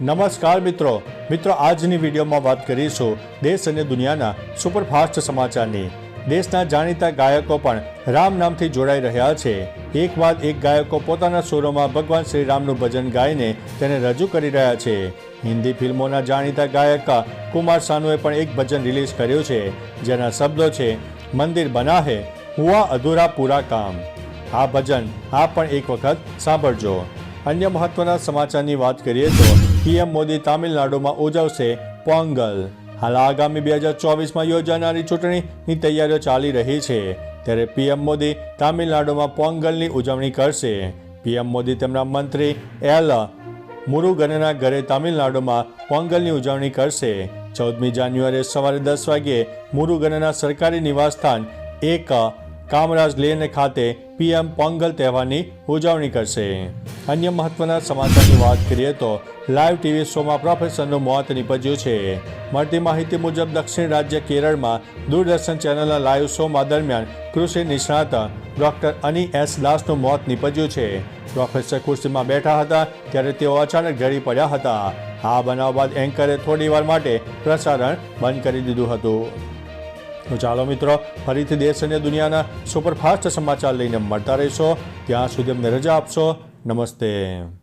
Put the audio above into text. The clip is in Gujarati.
નમસ્કાર મિત્રો આજની વિડીયોમાં વાત કરીશું દેશ અને દુનિયાના સુપરફાસ્ટ સમાચારની। દેશના જાણીતા ગાયકો પણ રામ નામથી જોડાઈ રહ્યા છે। એક બાદ એક ગાયકો પોતાના સુરોમાં ભગવાન શ્રી રામનું ભજન ગાઈને તેને રજૂ કરી રહ્યા છે। હિન્દી ફિલ્મોના જાણીતા ગાયક કુમાર સાનુએ પણ એક ભજન રિલીઝ કર્યું છે, જેના શબ્દો છે, મંદિર બના હે હુઆ અધૂરા પૂરા કામ। આ ભજન આપ પણ એક વખત સાંભળજો। અન્ય મહત્વના સમાચારની વાત કરીએ તો પીએમ મોદી તામિલનાડુમાં ઉજવશે પોંગલ। હાલ આગામી 2024માં યોજાનારી ચૂંટણીની તૈયારીઓ ચાલી રહી છે, ત્યારે પીએમ મોદી તામિલનાડુમાં પોંગલની ઉજવણી કરશે। પીએમ મોદી તેમના મંત્રી એલ મુરુગનના ઘરે તામિલનાડુમાં પોંગલની ઉજવણી કરશે। 14મી જાન્યુઆરીએ સવારે 10 વાગ્યે મુરુગનના સરકારી નિવાસસ્થાન એક કામરાજ લેન ખાતે પીએમ પોંગલ તહેવારની ઉજવણી કરશે। અન્ય મહત્વના સમાચારની વાત કરીએ તો લાઈવ ટીવી શોમાં પ્રોફેસરનું મોત નીપજ્યું છે। મળતી માહિતી મુજબ દક્ષિણ રાજ્ય કેરળમાં દૂરદર્શન ચેનલના લાઈવ શોમાં દરમિયાન કૃષિ નિષ્ણાત ડોક્ટર અની એસ દાસનું મોત નીપજ્યું છે। પ્રોફેસર ખુરશીમાં બેઠા હતા ત્યારે તેઓ અચાનક ઢળી પડ્યા હતા। આ બનાવ બાદ એન્કરે થોડીવાર માટે પ્રસારણ બંધ કરી દીધું હતું। તો ચાલો મિત્રો, ફરીથી દેશ અને દુનિયાના સુપરફાસ્ટ સમાચાર લઈને મળતા રહીશો। ત્યાં સુધી અમને રજા આપશો। નમસ્તે।